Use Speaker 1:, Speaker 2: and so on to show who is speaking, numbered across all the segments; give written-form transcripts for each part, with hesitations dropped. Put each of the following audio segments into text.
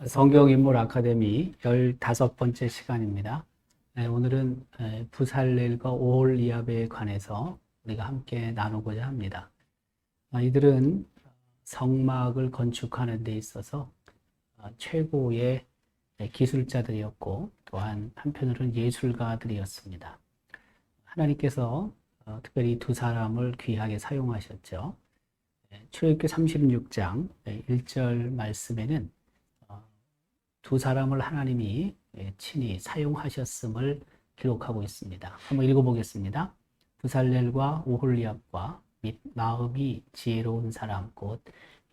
Speaker 1: 성경인물 아카데미 15번째 시간입니다. 오늘은 부살렐과 오홀리압에 관해서 우리가 함께 나누고자 합니다. 이들은 성막을 건축하는 데 있어서 최고의 기술자들이었고 또한 한편으로는 예술가들이었습니다. 하나님께서 특별히 두 사람을 귀하게 사용하셨죠. 출애굽기 36장 1절 말씀에는 두 사람을 하나님이 친히 사용하셨음을 기록하고 있습니다. 한번 읽어보겠습니다. 부살렐과 오홀리압과 및 마음이 지혜로운 사람 곧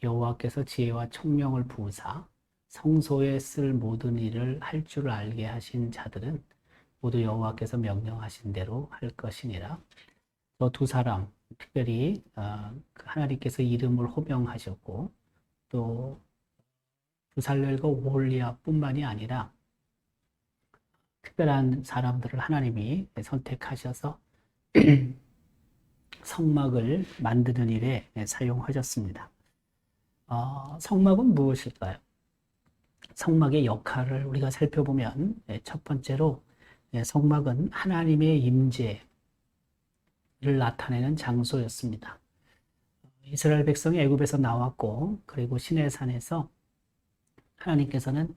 Speaker 1: 여호와께서 지혜와 총명을 부으사 성소에 쓸 모든 일을 할 줄 알게 하신 자들은 모두 여호와께서 명령하신 대로 할 것이니라. 저 두 사람 특별히 하나님께서 이름을 호명하셨고 또 부살렐과 오홀리압뿐만이 아니라 특별한 사람들을 하나님이 선택하셔서 성막을 만드는 일에 사용하셨습니다. 성막은 무엇일까요? 성막의 역할을 우리가 살펴보면 첫 번째로 성막은 하나님의 임재를 나타내는 장소였습니다. 이스라엘 백성이 애굽에서 나왔고 그리고 시내산에서 하나님께서는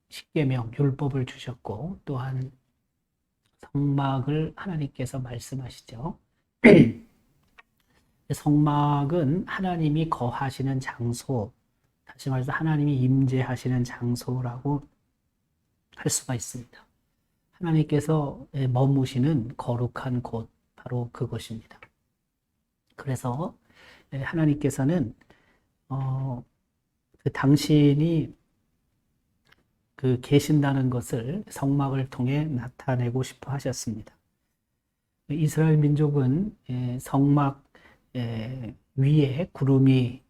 Speaker 1: 십계명, 율법을 주셨고 또한 성막을 하나님께서 말씀하시죠. 성막은 하나님이 거하시는 장소, 다시 말해서 하나님이 임재하시는 장소라고 할 수가 있습니다. 하나님께서 머무시는 거룩한 곳, 바로 그곳입니다. 그래서 하나님께서는 당신이 계신다는 것을 성막을 통해 나타내고 싶어 하셨습니다. 이스라엘 민족은 성막 위에 구름이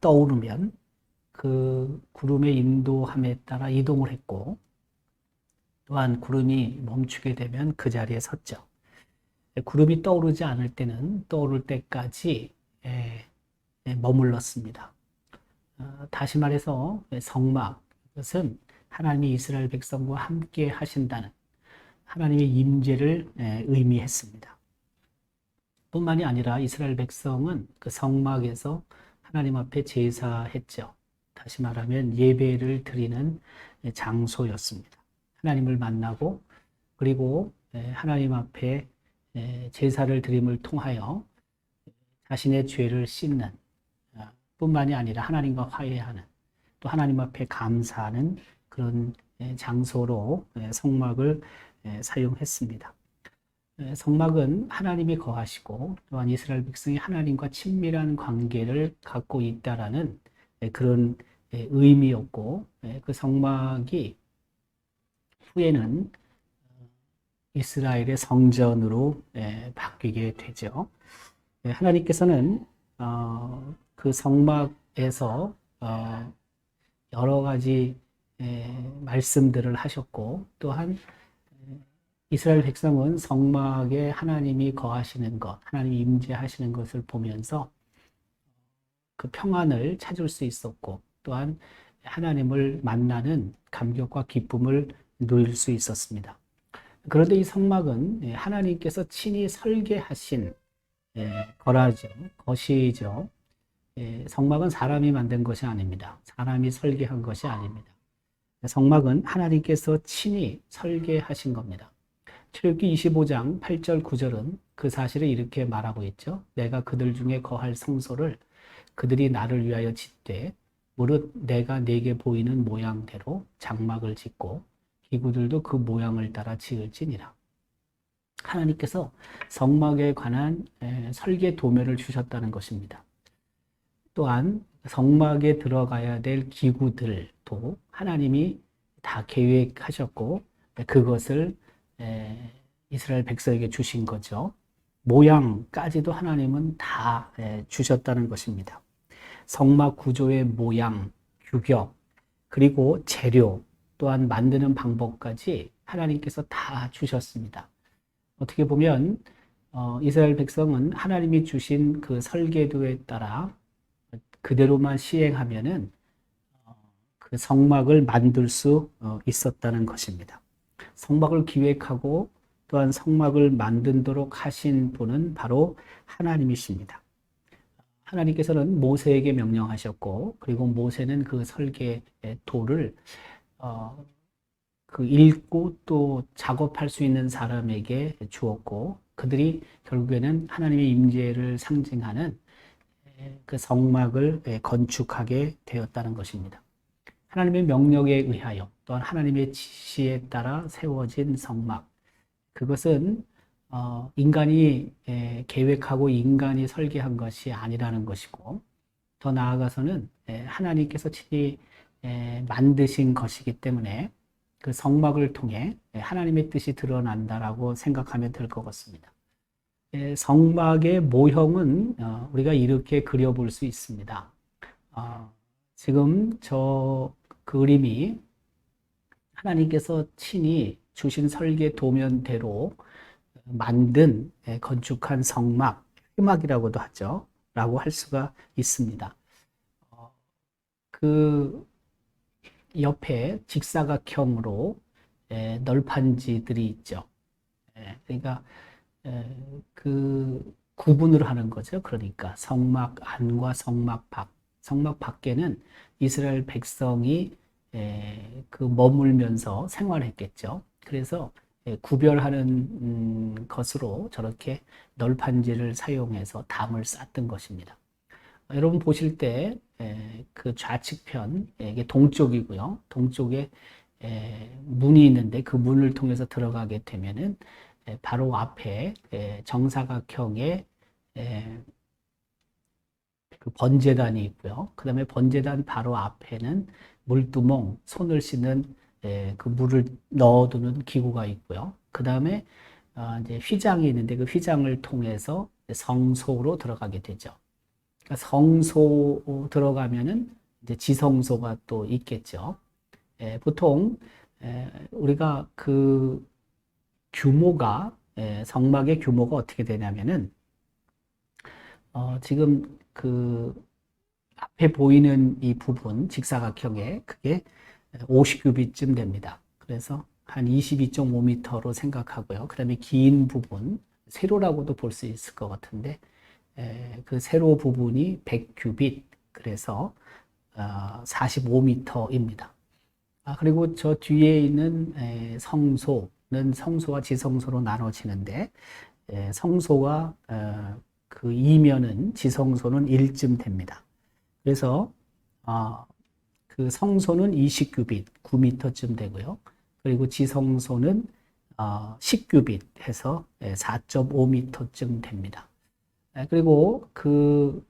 Speaker 1: 떠오르면 그 구름의 인도함에 따라 이동을 했고 또한 구름이 멈추게 되면 그 자리에 섰죠. 구름이 떠오르지 않을 때는 떠오를 때까지 머물렀습니다. 다시 말해서 성막, 그것은 하나님이 이스라엘 백성과 함께 하신다는 하나님의 임재를 의미했습니다. 뿐만이 아니라 이스라엘 백성은 그 성막에서 하나님 앞에 제사했죠. 다시 말하면 예배를 드리는 장소였습니다. 하나님을 만나고 그리고 하나님 앞에 제사를 드림을 통하여 자신의 죄를 씻는 뿐만이 아니라 하나님과 화해하는 또 하나님 앞에 감사하는 그런 장소로 성막을 사용했습니다. 성막은 하나님이 거하시고 또한 이스라엘 백성이 하나님과 친밀한 관계를 갖고 있다라는 그런 의미였고 그 성막이 후에는 이스라엘의 성전으로 바뀌게 되죠. 하나님께서는 그 성막에서 여러 가지 말씀들을 하셨고 또한 이스라엘 백성은 성막에 하나님이 거하시는 것, 하나님이 임재하시는 것을 보면서 그 평안을 찾을 수 있었고 또한 하나님을 만나는 감격과 기쁨을 누릴 수 있었습니다. 그런데 이 성막은 하나님께서 친히 설계하신 거라죠, 것이죠. 성막은 사람이 만든 것이 아닙니다. 사람이 설계한 것이 아닙니다. 성막은 하나님께서 친히 설계하신 겁니다. 출애굽기 25장 8절 9절은 그 사실을 이렇게 말하고 있죠. 내가 그들 중에 거할 성소를 그들이 나를 위하여 짓되 무릇 내가 네게 보이는 모양대로 장막을 짓고 기구들도 그 모양을 따라 지을지니라. 하나님께서 성막에 관한 설계 도면을 주셨다는 것입니다. 또한 성막에 들어가야 될 기구들도 하나님이 다 계획하셨고 그것을 이스라엘 백성에게 주신 거죠. 모양까지도 하나님은 다 주셨다는 것입니다. 성막 구조의 모양, 규격, 그리고 재료, 또한 만드는 방법까지 하나님께서 다 주셨습니다. 어떻게 보면 이스라엘 백성은 하나님이 주신 그 설계도에 따라 그대로만 시행하면은 그 성막을 만들 수 있었다는 것입니다. 성막을 기획하고 또한 성막을 만들도록 하신 분은 바로 하나님이십니다. 하나님께서는 모세에게 명령하셨고, 그리고 모세는 그 설계의 도를 그 읽고 또 작업할 수 있는 사람에게 주었고, 그들이 결국에는 하나님의 임재를 상징하는 그 성막을 건축하게 되었다는 것입니다. 하나님의 명령에 의하여 또한 하나님의 지시에 따라 세워진 성막, 그것은 인간이 계획하고 인간이 설계한 것이 아니라는 것이고, 더 나아가서는 하나님께서 친히 만드신 것이기 때문에 그 성막을 통해 하나님의 뜻이 드러난다라고 생각하면 될 것 같습니다. 성막의 모형은 우리가 이렇게 그려볼 수 있습니다. 지금 저 그림이 하나님께서 친히 주신 설계 도면대로 만든 건축한 성막, 회막이라고도 하죠. 라고 할 수가 있습니다. 그 옆에 직사각형으로 널판지들이 있죠. 그러니까 그 구분을 하는 거죠. 그러니까 성막 안과 성막 밖, 성막 밖에는 이스라엘 백성이 그 머물면서 생활했겠죠. 그래서 구별하는 것으로 저렇게 널판지를 사용해서 담을 쌓던 것입니다. 여러분 보실 때 그 좌측편, 이게 동쪽이고요. 동쪽에 문이 있는데 그 문을 통해서 들어가게 되면은 바로 앞에 정사각형의 그 번제단이 있고요. 그 다음에 번제단 바로 앞에는 물두멍, 손을 씻는 그 물을 넣어두는 기구가 있고요. 그 다음에 이제 휘장이 있는데 그 휘장을 통해서 성소로 들어가게 되죠. 그러니까 성소 들어가면은 이제 지성소가 또 있겠죠. 보통 우리가 그 규모가 성막의 규모가 어떻게 되냐면은 지금 그 앞에 보이는 이 부분 직사각형에 그게 50규빗쯤 됩니다. 그래서 한 22.5m로 생각하고요. 그 다음에 긴 부분, 세로라고도 볼 수 있을 것 같은데 그 세로 부분이 100규빗, 그래서 45m입니다. 그리고 저 뒤에 있는 성소는 성소와 지성소로 나눠지는데 성소와 그 이면은 지성소는 1쯤 됩니다. 그래서 그 성소는 20규빗, 9m쯤 되고요. 그리고 지성소는 10규빗 해서 4.5m쯤 됩니다. 그리고 그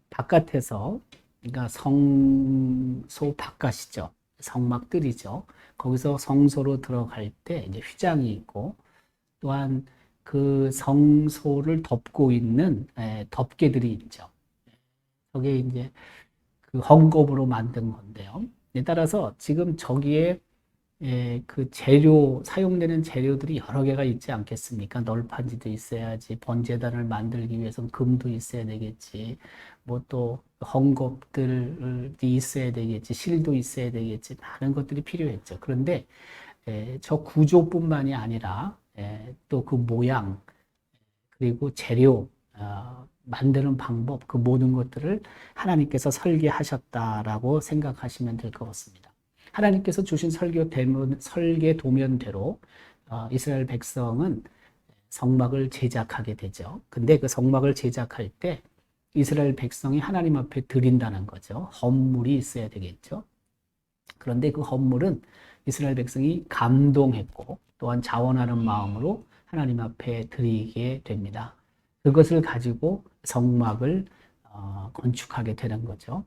Speaker 1: 바깥에서, 그러니까 성소 바깥이죠. 성막들이죠. 거기서 성소로 들어갈 때 이제 휘장이 있고, 또한 그 성소를 덮고 있는 덮개들이 있죠. 저게 이제 그 헝겊으로 만든 건데요. 따라서 지금 저기에 그 재료, 사용되는 재료들이 여러 개가 있지 않겠습니까? 널판지도 있어야지, 번제단을 만들기 위해서는 금도 있어야 되겠지, 뭐 또 헝겊들이 있어야 되겠지, 실도 있어야 되겠지, 많은 것들이 필요했죠. 그런데 저 구조뿐만이 아니라 또 그 모양, 그리고 재료, 만드는 방법, 그 모든 것들을 하나님께서 설계하셨다라고 생각하시면 될 것 같습니다. 하나님께서 주신 설계 도면대로 이스라엘 백성은 성막을 제작하게 되죠. 근데 그 성막을 제작할 때 이스라엘 백성이 하나님 앞에 드린다는 거죠. 헌물이 있어야 되겠죠. 그런데 그 헌물은 이스라엘 백성이 감동했고 또한 자원하는 마음으로 하나님 앞에 드리게 됩니다. 그것을 가지고 성막을 건축하게 되는 거죠.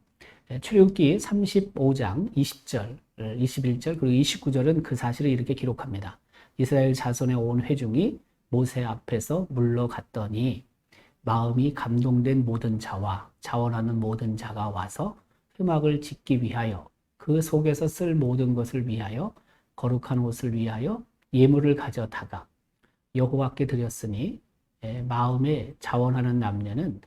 Speaker 1: 출애굽기 35장 20절, 21절, 그리고 29절은 그 사실을 이렇게 기록합니다. 이스라엘 자손의 온 회중이 모세 앞에서 물러갔더니 마음이 감동된 모든 자와 자원하는 모든 자가 와서 회막을 짓기 위하여 그 속에서 쓸 모든 것을 위하여 거룩한 옷을 위하여 예물을 가져다가 여호와께 드렸으니 마음에 자원하는 남녀는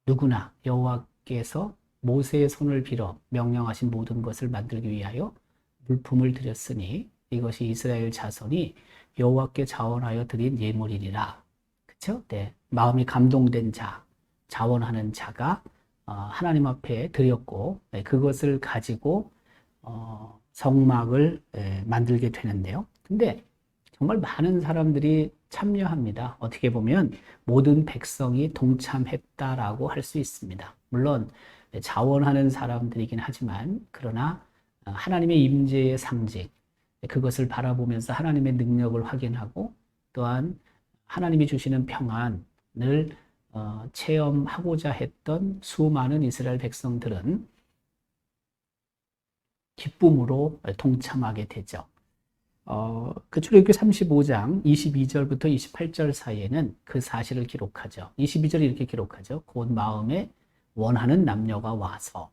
Speaker 1: 누구나 여호와께서 모세의 손을 빌어 명령하신 모든 것을 만들기 위하여 물품을 드렸으니 이것이 이스라엘 자손이 여호와께 자원하여 드린 예물이니라. 그렇죠? 네. 마음이 감동된 자, 자원하는 자가 하나님 앞에 드렸고, 네, 그것을 가지고 성막을 만들게 되는데요. 근데 정말 많은 사람들이 참여합니다. 어떻게 보면 모든 백성이 동참했다라고 할 수 있습니다. 물론 자원하는 사람들이긴 하지만 그러나 하나님의 임재의 상징, 그것을 바라보면서 하나님의 능력을 확인하고 또한 하나님이 주시는 평안을 체험하고자 했던 수많은 이스라엘 백성들은 기쁨으로 동참하게 되죠. 그 출애굽기 35장 22절부터 28절 사이에는 그 사실을 기록하죠. 22절이 이렇게 기록하죠. 곧 마음에 원하는 남녀가 와서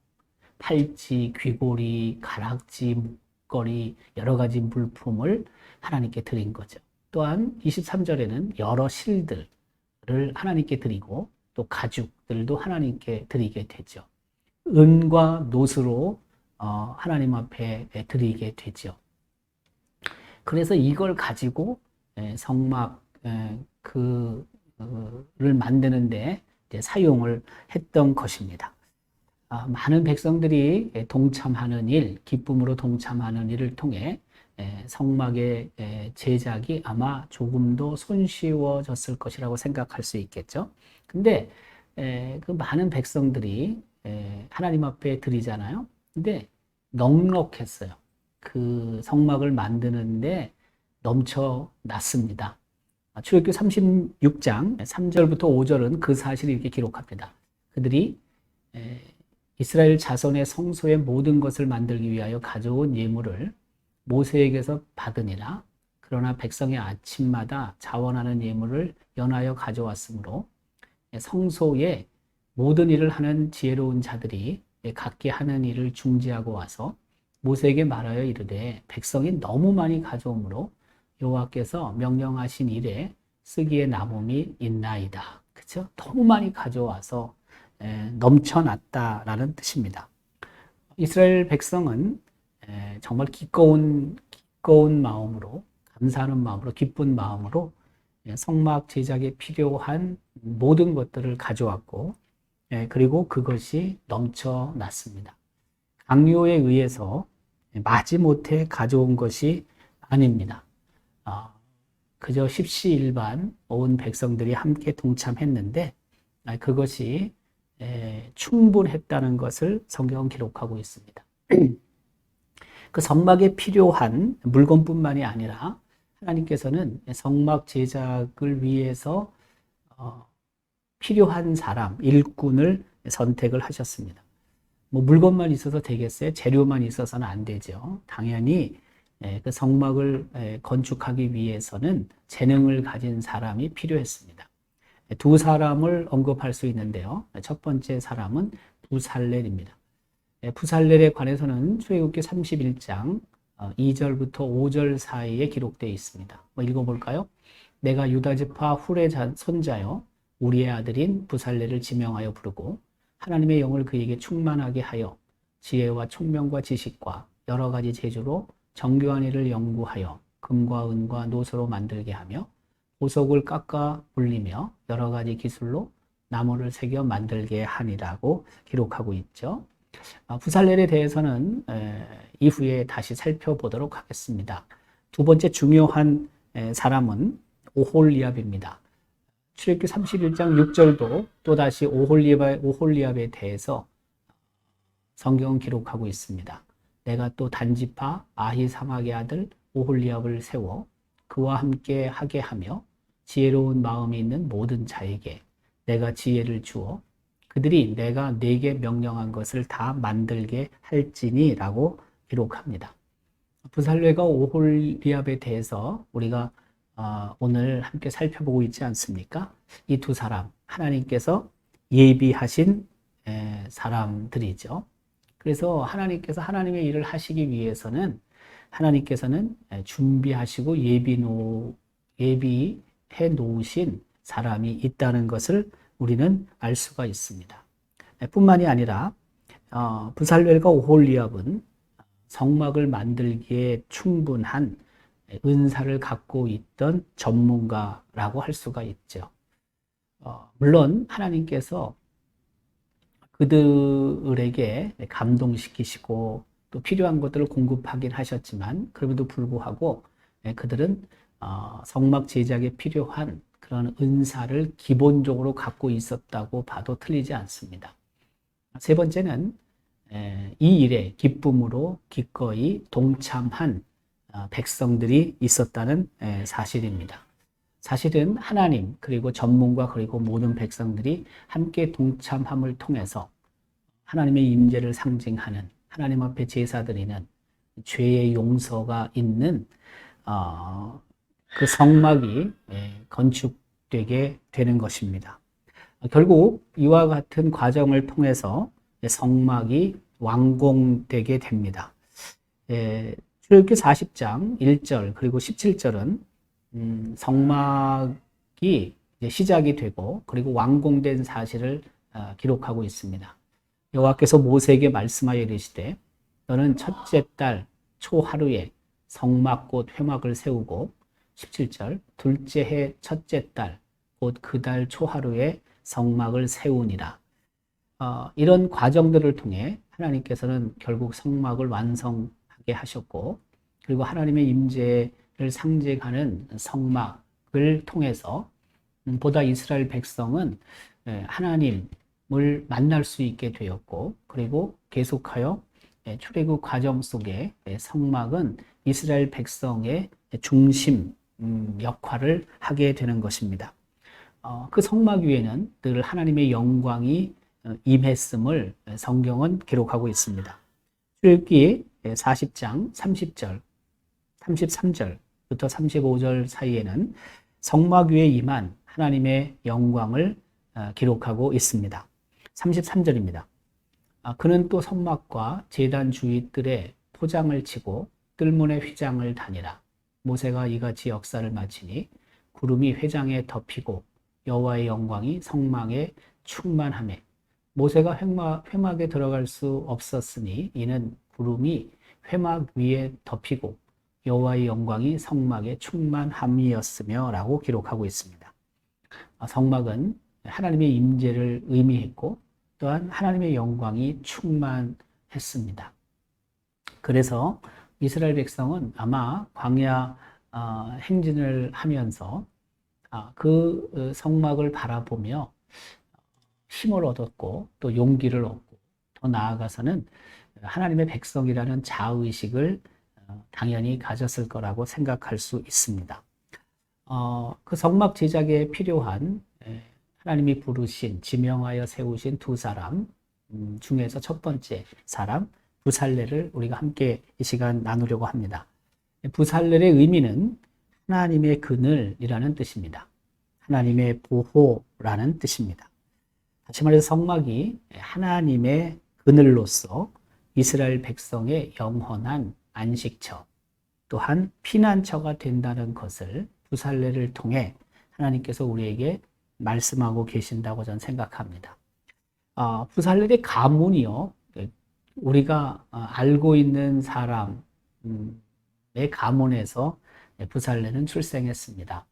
Speaker 1: 팔찌, 귀고리, 가락지, 목걸이 여러 가지 물품을 하나님께 드린 거죠. 또한 23절에는 여러 실들을 하나님께 드리고 또 가죽들도 하나님께 드리게 되죠. 은과 노스로 하나님 앞에 드리게 되죠. 그래서 이걸 가지고 성막 그를 만드는데 사용을 했던 것입니다. 많은 백성들이 동참하는 일, 기쁨으로 동참하는 일을 통해 성막의 제작이 아마 조금 더 손쉬워졌을 것이라고 생각할 수 있겠죠. 근데 그 많은 백성들이 하나님 앞에 드리잖아요. 근데 넉넉했어요. 그 성막을 만드는데 넘쳐났습니다. 출애굽기 36장 3절부터 5절은 그 사실을 이렇게 기록합니다. 그들이 이스라엘 자손의 성소의 모든 것을 만들기 위하여 가져온 예물을 모세에게서 받으니라. 그러나 백성이 아침마다 자원하는 예물을 연하여 가져왔으므로 성소의 모든 일을 하는 지혜로운 자들이 각기 하는 일을 중지하고 와서 모세에게 말하여 이르되 백성이 너무 많이 가져오므로 여호와께서 명령하신 일에 쓰기에 남음이 있나이다. 그렇죠? 너무 많이 가져와서 넘쳐났다라는 뜻입니다. 이스라엘 백성은 정말 기꺼운 마음으로, 감사하는 마음으로, 기쁜 마음으로 성막 제작에 필요한 모든 것들을 가져왔고, 그리고 그것이 넘쳐났습니다. 강요에 의해서 마지못해 가져온 것이 아닙니다. 그저 십시일반 온 백성들이 함께 동참했는데 그것이 충분했다는 것을 성경은 기록하고 있습니다. 그 성막에 필요한 물건뿐만이 아니라 하나님께서는 성막 제작을 위해서 필요한 사람, 일꾼을 선택을 하셨습니다. 뭐 물건만 있어서 되겠어요? 재료만 있어서는 안 되죠. 당연히 그 성막을 건축하기 위해서는 재능을 가진 사람이 필요했습니다. 두 사람을 언급할 수 있는데요. 첫 번째 사람은 부살렐입니다. 부살렐에 관해서는 출애굽기 31장 2절부터 5절 사이에 기록되어 있습니다. 읽어볼까요? 내가 유다 지파 훌의 손자여 우리의 아들인 부살렐을 지명하여 부르고 하나님의 영을 그에게 충만하게 하여 지혜와 총명과 지식과 여러 가지 재주로 정교한 일을 연구하여 금과 은과 노소로 만들게 하며 보석을 깎아 올리며 여러 가지 기술로 나무를 새겨 만들게 하니라고 기록하고 있죠. 부살렐에 대해서는 이후에 다시 살펴보도록 하겠습니다. 두 번째 중요한 사람은 오홀리압입니다. 출애굽기 31장 6절도 또다시 오홀리압에 대해서 성경은 기록하고 있습니다. 내가 또 단지파 아히사막의 아들 오홀리압을 세워 그와 함께 하게 하며 지혜로운 마음이 있는 모든 자에게 내가 지혜를 주어 그들이 내가 네게 명령한 것을 다 만들게 할지니 라고 기록합니다. 부살렐과 오홀리압에 대해서 우리가 오늘 함께 살펴보고 있지 않습니까? 이 두 사람, 하나님께서 예비하신 사람들이죠. 그래서 하나님께서 하나님의 일을 하시기 위해서는 하나님께서는 준비하시고 예비해 놓으신 사람이 있다는 것을 우리는 알 수가 있습니다. 뿐만이 아니라 부살렐과 오홀리압은 성막을 만들기에 충분한 은사를 갖고 있던 전문가라고 할 수가 있죠. 물론 하나님께서 그들에게 감동시키시고 또 필요한 것들을 공급하긴 하셨지만 그럼에도 불구하고 그들은 성막 제작에 필요한 그런 은사를 기본적으로 갖고 있었다고 봐도 틀리지 않습니다. 세 번째는 이 일에 기쁨으로 기꺼이 동참한 백성들이 있었다는 사실입니다. 사실은 하나님 그리고 전문가 그리고 모든 백성들이 함께 동참함을 통해서 하나님의 임재를 상징하는 하나님 앞에 제사 드리는 죄의 용서가 있는 그 성막이 건축되게 되는 것입니다. 결국 이와 같은 과정을 통해서 성막이 완공되게 됩니다. 출애굽기 40장 1절 그리고 17절은 성막이 시작이 되고 그리고 완공된 사실을 기록하고 있습니다. 여호와께서 모세에게 말씀하여 이르시되 너는 첫째 달 초하루에 성막 곧 회막을 세우고 17절 둘째 해 첫째 달 곧 그 달 초하루에 성막을 세우니라. 이런 과정들을 통해 하나님께서는 결국 성막을 완성하게 하셨고 그리고 하나님의 임재를 상징하는 성막을 통해서 보다 이스라엘 백성은 하나님을 만날 수 있게 되었고 그리고 계속하여 출애굽 과정 속에 성막은 이스라엘 백성의 중심 역할을 하게 되는 것입니다. 그 성막 위에는 늘 하나님의 영광이 임했음을 성경은 기록하고 있습니다. 출애굽기 40장 30절, 33절부터 35절 사이에는 성막 위에 임한 하나님의 영광을 기록하고 있습니다. 33절입니다. 그는 또 성막과 제단 주위뜰에 포장을 치고 뜰문에 휘장을 다니라. 모세가 이같이 역사를 마치니 구름이 회장에 덮이고 여호와의 영광이 성막에 충만하매 모세가 회막에 들어갈 수 없었으니 이는 구름이 회막 위에 덮이고 여호와의 영광이 성막에 충만함이었으며 라고 기록하고 있습니다. 성막은 하나님의 임재를 의미했고 또한 하나님의 영광이 충만했습니다. 그래서 이스라엘 백성은 아마 광야 행진을 하면서 그 성막을 바라보며 힘을 얻었고 또 용기를 얻고 더 나아가서는 하나님의 백성이라는 자의식을 당연히 가졌을 거라고 생각할 수 있습니다. 그 성막 제작에 필요한 하나님이 부르신 지명하여 세우신 두 사람 중에서 첫 번째 사람 부살렐을 우리가 함께 이 시간 나누려고 합니다. 부살렐의 의미는 하나님의 그늘이라는 뜻입니다. 하나님의 보호라는 뜻입니다. 다시 말해서 성막이 하나님의 그늘로서 이스라엘 백성의 영원한 안식처 또한 피난처가 된다는 것을 부살렐을 통해 하나님께서 우리에게 말씀하고 계신다고 저는 생각합니다. 부살렐의 가문이요, 우리가 알고 있는 사람의 가문에서 부살렐은 출생했습니다.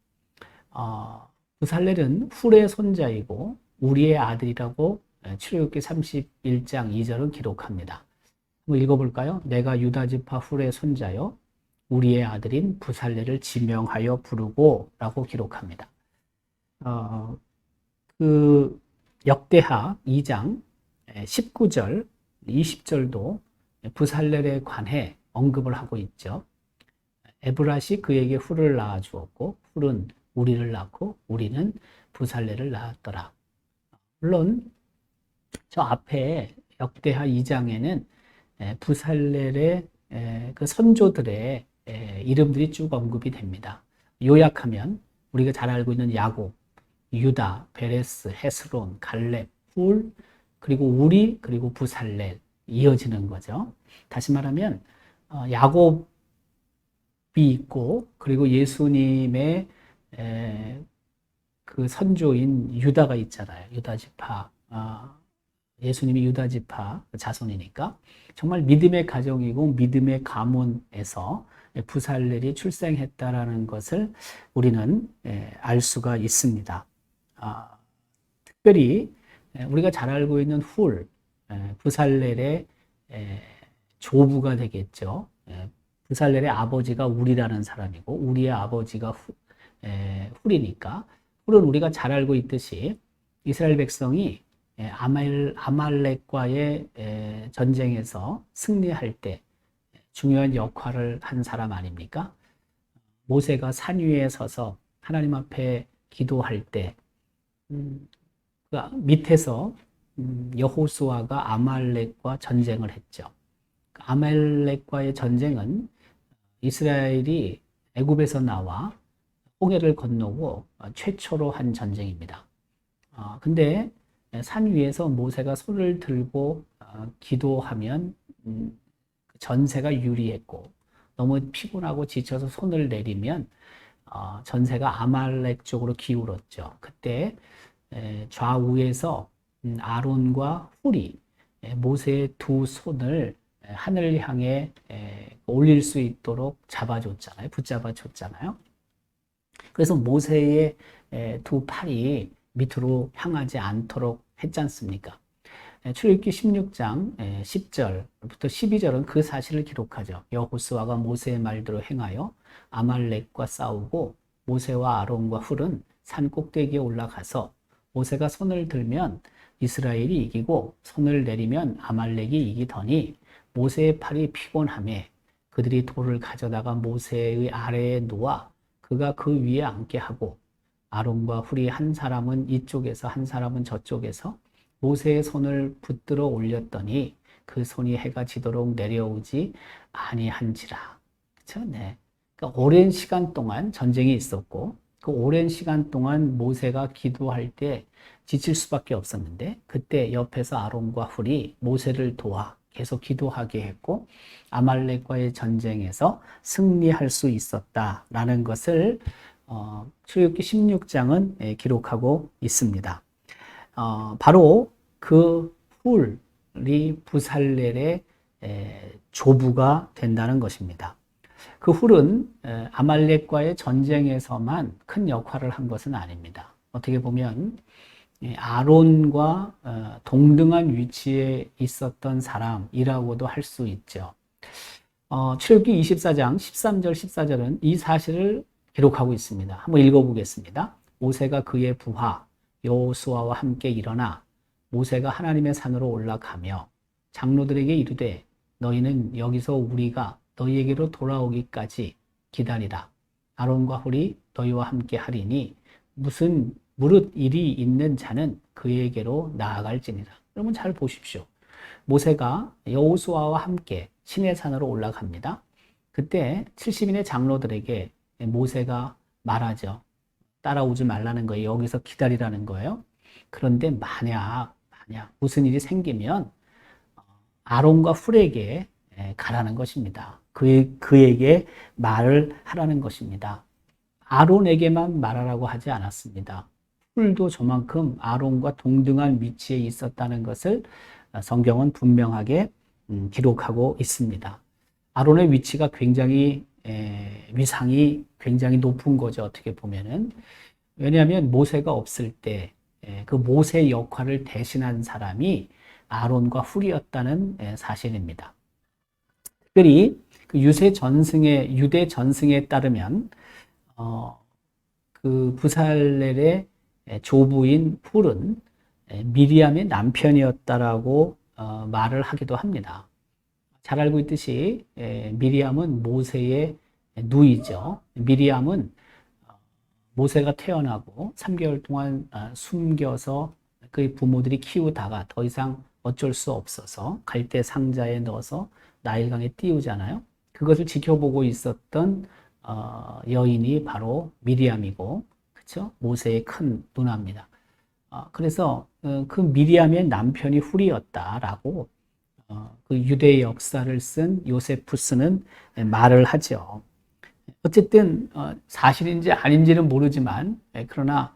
Speaker 1: 부살렐은 훌의 손자이고 우리의 아들이라고 출애굽기 31장 2절은 기록합니다. 한번 읽어볼까요? 내가 유다지파 훌의 손자요 우리의 아들인 부살렐을 지명하여 부르고 라고 기록합니다. 그 역대하 2장 19절 20절도 부살렐에 관해 언급을 하고 있죠. 에브라시 그에게 훌을 낳아 주었고 훌은 우리를 낳고 우리는 부살렐을 낳았더라. 물론 저 앞에 역대하 2장에는 부살렐의 그 선조들의 이름들이 쭉 언급이 됩니다. 요약하면 우리가 잘 알고 있는 야곱, 유다, 베레스, 헤스론, 갈렙, 훌, 그리고 우리, 그리고 부살렐 이어지는 거죠. 다시 말하면 야곱이 있고 그리고 예수님의 그 선조인 유다가 있잖아요. 유다 지파 예수님이 유다 지파 자손이니까 정말 믿음의 가정이고 믿음의 가문에서 부살렐이 출생했다라는 것을 우리는 알 수가 있습니다. 특별히 우리가 잘 알고 있는 부살렐의 조부가 되겠죠. 부살렐의 아버지가 우리라는 사람이고 우리의 아버지가 훌이니까 훌은 우리가 잘 알고 있듯이 이스라엘 백성이 아말렉과의 전쟁에서 승리할 때 중요한 역할을 한 사람 아닙니까? 모세가 산 위에 서서 하나님 앞에 기도할 때 그 밑에서 여호수아가 아말렉과 전쟁을 했죠. 아말렉과의 전쟁은 이스라엘이 애굽에서 나와 홍해를 건너고 최초로 한 전쟁입니다. 근데 산 위에서 모세가 손을 들고 기도하면 전세가 유리했고 너무 피곤하고 지쳐서 손을 내리면 전세가 아말렉 쪽으로 기울었죠. 그때 좌우에서 아론과 훌이 모세의 두 손을 하늘 향해 올릴 수 있도록 잡아줬잖아요. 붙잡아 줬잖아요. 그래서 모세의 두 팔이 밑으로 향하지 않도록 했지 않습니까? 출애굽기 16장 10절부터 12절은 그 사실을 기록하죠. 여호수아가 모세의 말대로 행하여 아말렉과 싸우고 모세와 아론과 훌은 산 꼭대기에 올라가서 모세가 손을 들면 이스라엘이 이기고 손을 내리면 아말렉이 이기더니 모세의 팔이 피곤하매 그들이 돌을 가져다가 모세의 아래에 놓아 그가 그 위에 앉게 하고 아론과 훌이 한 사람은 이쪽에서 한 사람은 저쪽에서 모세의 손을 붙들어 올렸더니 그 손이 해가 지도록 내려오지 아니한지라. 그렇죠? 네. 그러니까 오랜 시간 동안 전쟁이 있었고 그 오랜 시간 동안 모세가 기도할 때 지칠 수밖에 없었는데 그때 옆에서 아론과 훌이 모세를 도와 계속 기도하게 했고 아말렉과의 전쟁에서 승리할 수 있었다라는 것을 출애굽기 16장은 기록하고 있습니다. 바로 그 훌이 부살렐의 조부가 된다는 것입니다. 그 훌은 아말렉과의 전쟁에서만 큰 역할을 한 것은 아닙니다. 어떻게 보면 아론과 동등한 위치에 있었던 사람이라고도 할 수 있죠. 출애굽기 24장 13절 14절은 이 사실을 기록하고 있습니다. 한번 읽어보겠습니다. 모세가 그의 부하 여호수아와 함께 일어나 모세가 하나님의 산으로 올라가며 장로들에게 이르되 너희는 여기서 우리가 너희에게로 돌아오기까지 기다리라. 아론과 훌이 너희와 함께 하리니 무릇 일이 있는 자는 그에게로 나아갈지니라. 여러분 잘 보십시오. 모세가 여호수아와 함께 시내산으로 올라갑니다. 그때 70인의 장로들에게 모세가 말하죠. 따라오지 말라는 거예요. 여기서 기다리라는 거예요. 그런데 만약 무슨 일이 생기면 아론과 훌에게 가라는 것입니다. 그에게 말을 하라는 것입니다. 아론에게만 말하라고 하지 않았습니다. 훌도 저만큼 아론과 동등한 위치에 있었다는 것을 성경은 분명하게 기록하고 있습니다. 아론의 위치가 굉장히 위상이 굉장히 높은 거죠. 어떻게 보면은. 왜냐하면 모세가 없을 때 그 모세 역할을 대신한 사람이 아론과 훌이었다는 사실입니다. 특별히 그 유대 전승에 따르면 그 부살렐의 조부인 훌은 미리암의 남편이었다라고 말을 하기도 합니다. 잘 알고 있듯이 미리암은 모세의 누이죠. 미리암은 모세가 태어나고 3개월 동안 숨겨서 그의 부모들이 키우다가 더 이상 어쩔 수 없어서 갈대 상자에 넣어서 나일강에 띄우잖아요. 그것을 지켜보고 있었던 여인이 바로 미리암이고, 그렇죠? 모세의 큰 누나입니다. 그래서 그 미리암의 남편이 훌이었다라고 그 유대 역사를 쓴 요세푸스는 말을 하죠. 어쨌든 사실인지 아닌지는 모르지만 그러나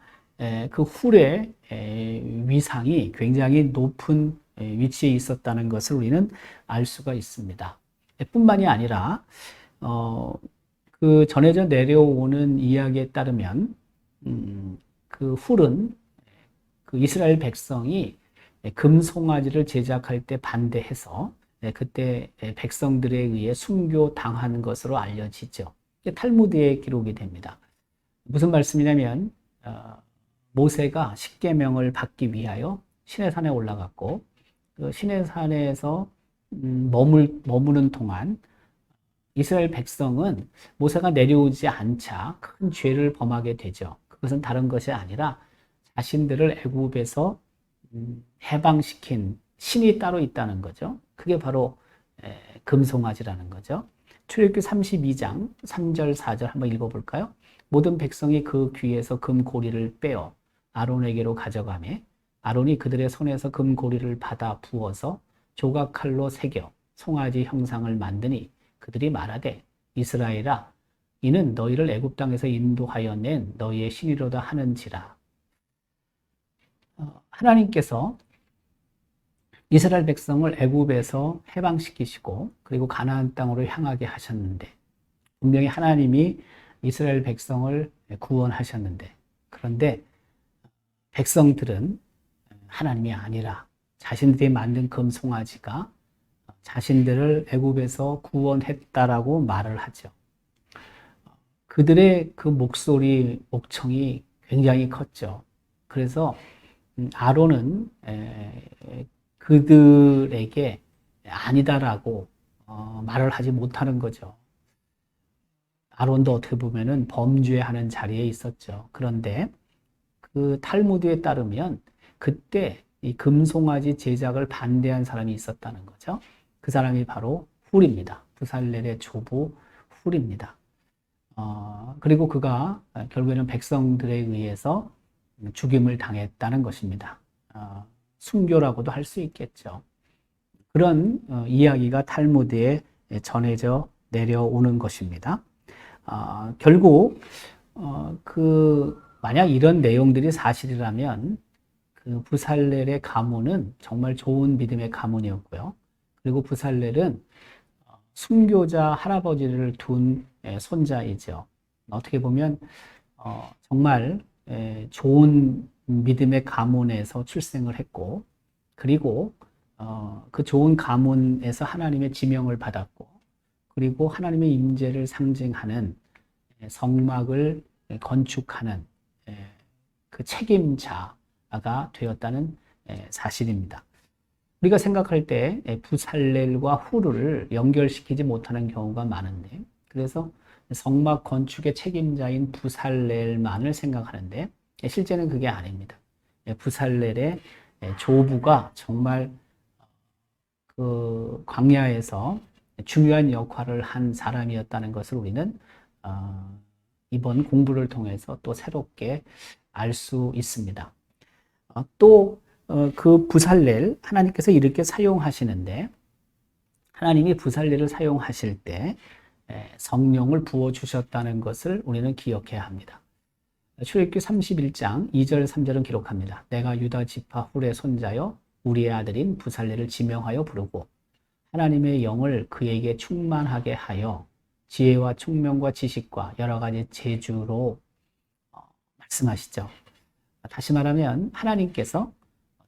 Speaker 1: 그 훌의 위상이 굉장히 높은 위치에 있었다는 것을 우리는 알 수가 있습니다. 뿐만이 아니라 그 전해져 내려오는 이야기에 따르면 그 훌은 그 이스라엘 백성이 금송아지를 제작할 때 반대해서 그때 백성들에 의해 순교당한 것으로 알려지죠. 탈무드에 기록이 됩니다. 무슨 말씀이냐면 모세가 십계명을 받기 위하여 시내산에 올라갔고 그 시내산에서 머무는 동안 이스라엘 백성은 모세가 내려오지 않자 큰 죄를 범하게 되죠. 그것은 다른 것이 아니라 자신들을 애굽에서 해방시킨 신이 따로 있다는 거죠. 그게 바로 금송아지라는 거죠. 출애굽기 32장 3절 4절 한번 읽어볼까요? 모든 백성이 그 귀에서 금고리를 빼어 아론에게로 가져가매 아론이 그들의 손에서 금고리를 받아 부어서 조각칼로 새겨 송아지 형상을 만드니 그들이 말하되 이스라엘아 이는 너희를 애굽 땅에서 인도하여 낸 너희의 신이로다 하는지라. 하나님께서 이스라엘 백성을 애굽에서 해방시키시고 그리고 가나안 땅으로 향하게 하셨는데 분명히 하나님이 이스라엘 백성을 구원하셨는데 그런데 백성들은 하나님이 아니라 자신들이 만든 금송아지가 자신들을 애굽에서 구원했다라고 말을 하죠. 그들의 그 목청이 굉장히 컸죠. 그래서 아론은 그들에게 아니다라고 말을 하지 못하는 거죠. 아론도 어떻게 보면은 범죄하는 자리에 있었죠. 그런데 그 탈무드에 따르면 그때 이 금송아지 제작을 반대한 사람이 있었다는 거죠. 그 사람이 바로 훌입니다. 부살렐의 조부 훌입니다. 그리고 그가 결국에는 백성들에 의해서 죽임을 당했다는 것입니다. 순교라고도 할 수 있겠죠. 그런 이야기가 탈무드에 전해져 내려오는 것입니다. 결국 만약 이런 내용들이 사실이라면 그 부살렐의 가문은 정말 좋은 믿음의 가문이었고요. 그리고 부살렐은 순교자 할아버지를 둔 손자이죠. 어떻게 보면 정말 좋은 믿음의 가문에서 출생을 했고 그리고 그 좋은 가문에서 하나님의 지명을 받았고 그리고 하나님의 임재를 상징하는 성막을 건축하는 그 책임자가 되었다는 사실입니다. 우리가 생각할 때 부살렐과 훌을 연결시키지 못하는 경우가 많은데 그래서 성막 건축의 책임자인 부살렐만을 생각하는데 실제는 그게 아닙니다. 부살렐의 조부가 정말 그 광야에서 중요한 역할을 한 사람이었다는 것을 우리는 이번 공부를 통해서 또 새롭게 알 수 있습니다. 또 그 부살렐 하나님께서 이렇게 사용하시는데 하나님이 부살렐을 사용하실 때 성령을 부어주셨다는 것을 우리는 기억해야 합니다. 출애굽기 31장 2절 3절은 기록합니다. 내가 유다 지파 훌의 손자여 우리의 아들인 부살렐을 지명하여 부르고 하나님의 영을 그에게 충만하게 하여 지혜와 총명과 지식과 여러 가지 재주로 말씀하시죠. 다시 말하면 하나님께서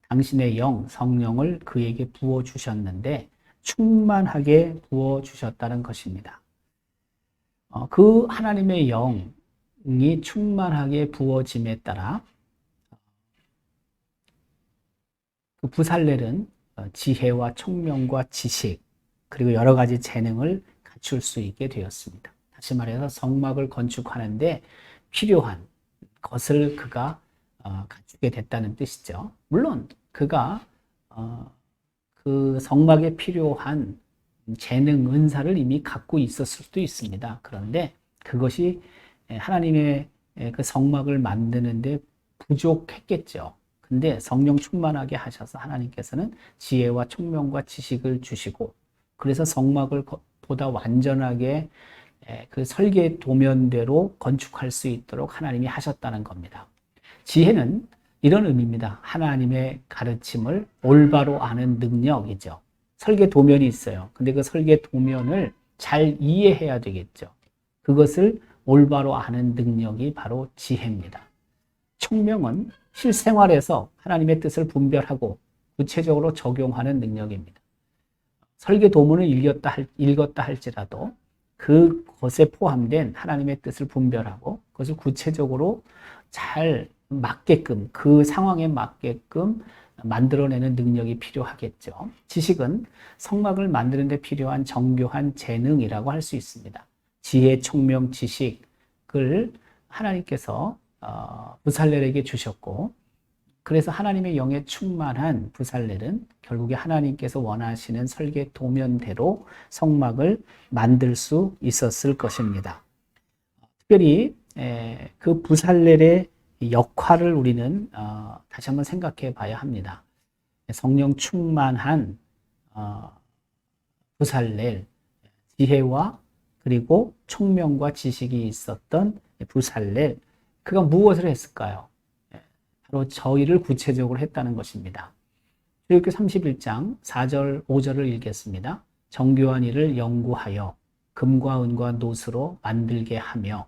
Speaker 1: 당신의 영, 성령을 그에게 부어주셨는데 충만하게 부어주셨다는 것입니다. 그 하나님의 영이 충만하게 부어짐에 따라 그 부살렐은 지혜와 총명과 지식 그리고 여러 가지 재능을 갖출 수 있게 되었습니다. 다시 말해서 성막을 건축하는데 필요한 것을 그가 갖추게 됐다는 뜻이죠. 물론 그가 그 성막에 필요한 재능, 은사를 이미 갖고 있었을 수도 있습니다. 그런데 그것이 하나님의 그 성막을 만드는데 부족했겠죠. 근데 성령 충만하게 하셔서 하나님께서는 지혜와 총명과 지식을 주시고 그래서 성막을 보다 완전하게 그 설계 도면대로 건축할 수 있도록 하나님이 하셨다는 겁니다. 지혜는 이런 의미입니다. 하나님의 가르침을 올바로 아는 능력이죠. 설계 도면이 있어요. 근데 그 설계 도면을 잘 이해해야 되겠죠. 그것을 올바로 아는 능력이 바로 지혜입니다. 총명은 실생활에서 하나님의 뜻을 분별하고 구체적으로 적용하는 능력입니다. 설계 도문을 읽었다 할지라도 그것에 포함된 하나님의 뜻을 분별하고 그것을 구체적으로 잘 맞게끔, 그 상황에 맞게끔 만들어내는 능력이 필요하겠죠. 지식은 성막을 만드는 데 필요한 정교한 재능이라고 할 수 있습니다. 지혜, 총명, 지식을 하나님께서 부살렐에게 주셨고, 그래서 하나님의 영에 충만한 부살렐은 결국에 하나님께서 원하시는 설계 도면대로 성막을 만들 수 있었을 것입니다. 특별히 그 부살렐의 역할을 우리는 다시 한번 생각해 봐야 합니다. 성령 충만한 부살렐, 지혜와 그리고 총명과 지식이 있었던 부살렐, 그가 무엇을 했을까요? 바로 저희를 구체적으로 했다는 것입니다. 출애굽기 31장 4절 5절을 읽겠습니다. 정교한 일을 연구하여 금과 은과 노스로 만들게 하며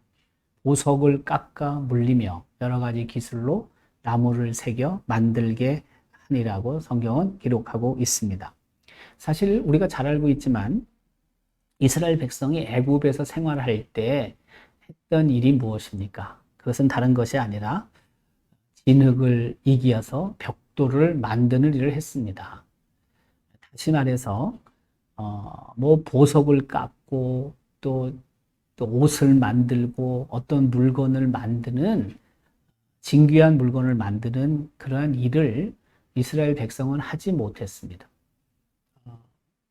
Speaker 1: 보석을 깎아 물리며 여러 가지 기술로 나무를 새겨 만들게 하니라고 성경은 기록하고 있습니다. 사실 우리가 잘 알고 있지만 이스라엘 백성이 애굽에서 생활할 때 했던 일이 무엇입니까? 그것은 다른 것이 아니라 진흙을 이기어서 벽돌을 만드는 일을 했습니다. 다시 말해서 보석을 깎고 또 옷을 만들고 어떤 물건을 만드는 진귀한 물건을 만드는 그러한 일을 이스라엘 백성은 하지 못했습니다.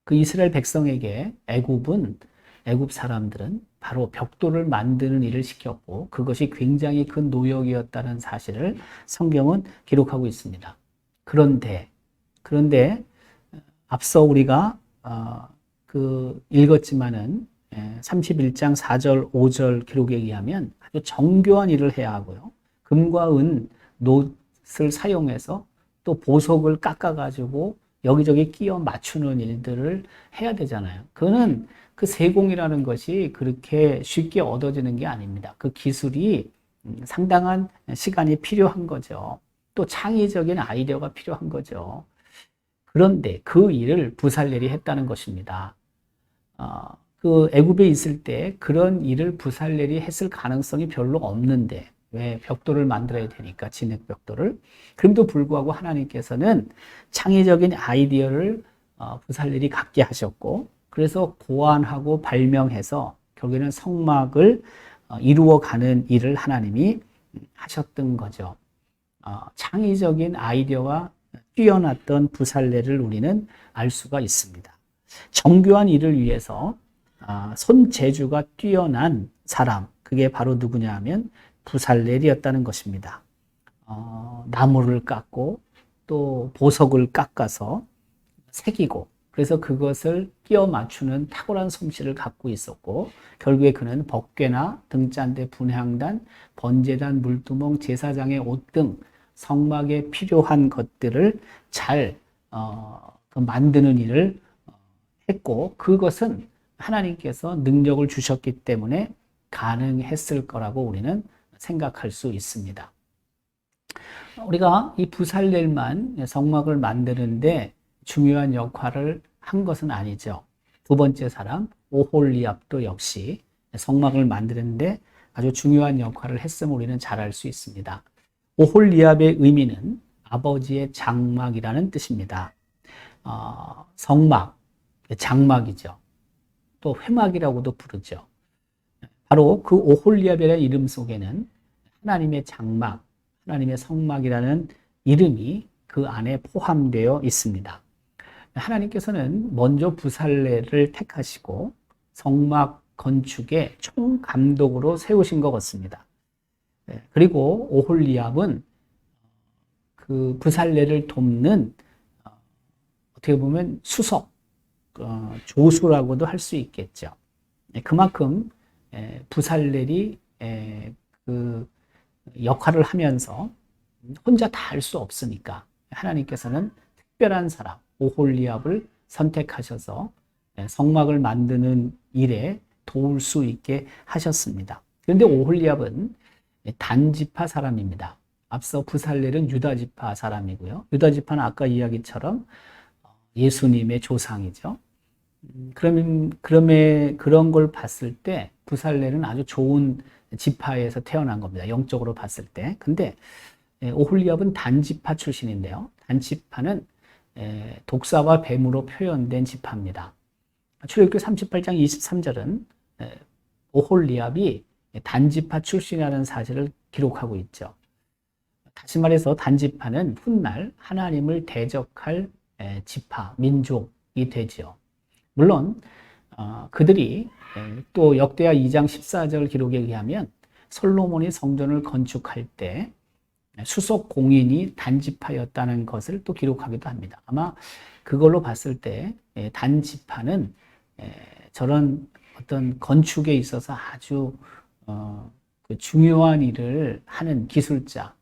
Speaker 1: 그 이스라엘 백성에게 애굽 사람들은 바로 벽돌을 만드는 일을 시켰고 그것이 굉장히 큰 노역이었다는 사실을 성경은 기록하고 있습니다. 그런데 앞서 우리가 읽었지만은 31장 4절 5절 기록에 의하면 아주 정교한 일을 해야 하고요. 금과 은, 놋을 사용해서 또 보석을 깎아가지고 여기저기 끼워 맞추는 일들을 해야 되잖아요. 그거는 그 세공이라는 것이 그렇게 쉽게 얻어지는 게 아닙니다. 그 기술이 상당한 시간이 필요한 거죠. 또 창의적인 아이디어가 필요한 거죠. 그런데 그 일을 부살렐이 했다는 것입니다. 그 애굽에 있을 때 그런 일을 부살렐이 했을 가능성이 별로 없는데 왜 벽돌을 만들어야 되니까 진흙 벽돌을. 그럼에도 불구하고 하나님께서는 창의적인 아이디어를 부살렐이 갖게 하셨고 그래서 고안하고 발명해서 결국에는 성막을 이루어가는 일을 하나님이 하셨던 거죠. 창의적인 아이디어가 뛰어났던 부살렐을 우리는 알 수가 있습니다. 정교한 일을 위해서 손재주가 뛰어난 사람, 그게 바로 누구냐 하면 부살렐이었다는 것입니다. 나무를 깎고 또 보석을 깎아서 새기고 그래서 그것을 끼워 맞추는 탁월한 솜씨를 갖고 있었고 결국에 그는 법궤나 등잔대, 분향단, 번제단, 물두멍, 제사장의 옷 등 성막에 필요한 것들을 잘 만드는 일을 했고 그것은 하나님께서 능력을 주셨기 때문에 가능했을 거라고 우리는 생각할 수 있습니다. 우리가 이 부살렐만 성막을 만드는데 중요한 역할을 한 것은 아니죠. 두 번째 사람 오홀리압도 역시 성막을 만드는데 아주 중요한 역할을 했음을 우리는 잘 알 수 있습니다. 오홀리압의 의미는 아버지의 장막이라는 뜻입니다. 성막, 장막이죠. 또 회막이라고도 부르죠. 바로 그 오홀리압이라는 이름 속에는 하나님의 장막, 하나님의 성막이라는 이름이 그 안에 포함되어 있습니다. 하나님께서는 먼저 부살렐을 택하시고 성막 건축의 총감독으로 세우신 것 같습니다. 그리고 오홀리압은 그 부살렐을 돕는 어떻게 보면 수석, 조수라고도 할 수 있겠죠. 그만큼 부살렐이 그 역할을 하면서 혼자 다 할 수 없으니까 하나님께서는 특별한 사람 오홀리압을 선택하셔서 성막을 만드는 일에 도울 수 있게 하셨습니다. 그런데 오홀리압은 단지파 사람입니다. 앞서 부살렐은 유다지파 사람이고요. 유다지파는 아까 이야기처럼 예수님의 조상이죠. 그런 걸 봤을 때 부살렐은 아주 좋은 지파에서 태어난 겁니다. 영적으로 봤을 때. 근데 오홀리압은 단지파 출신인데요. 단지파는 독사와 뱀으로 표현된 지파입니다. 출애굽기 38장 23절은 오홀리압이 단지파 출신이라는 사실을 기록하고 있죠. 다시 말해서 단지파는 훗날 하나님을 대적할 지파, 민족이 되지요. 물론 그들이 또 역대하 2장 14절 기록에 의하면 솔로몬이 성전을 건축할 때 수석 공인이 단지파였다는 것을 또 기록하기도 합니다. 아마 그걸로 봤을 때 단지파는 저런 어떤 건축에 있어서 아주 그 중요한 일을 하는 기술자,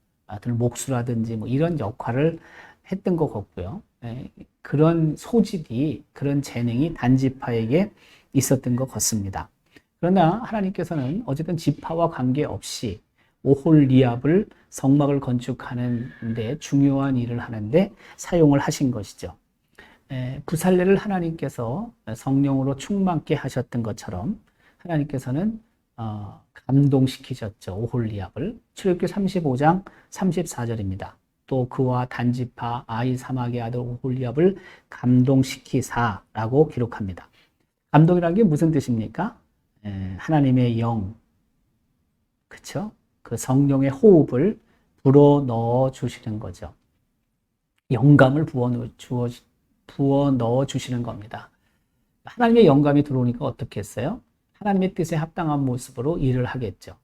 Speaker 1: 목수라든지 뭐 이런 역할을 했던 것 같고요. 그런 소질이, 그런 재능이 단지파에게 있었던 것 같습니다. 그러나 하나님께서는 어쨌든 지파와 관계없이 오홀리압을 성막을 건축하는 데 중요한 일을 하는데 사용을 하신 것이죠. 부살렐을 하나님께서 성령으로 충만케 하셨던 것처럼 하나님께서는 감동시키셨죠. 오홀리압을. 출애굽기 35장 34절입니다. 또 그와 단지파 아이 사막의 아들 오홀리압을 감동시키사라고 기록합니다. 감동이라는 게 무슨 뜻입니까? 하나님의 영, 그렇죠? 그 성령의 호흡을 불어 넣어 주시는 거죠. 영감을 부어 넣어 주시는 겁니다. 하나님의 영감이 들어오니까 어떻게 했어요? 하나님의 뜻에 합당한 모습으로 일을 하겠죠.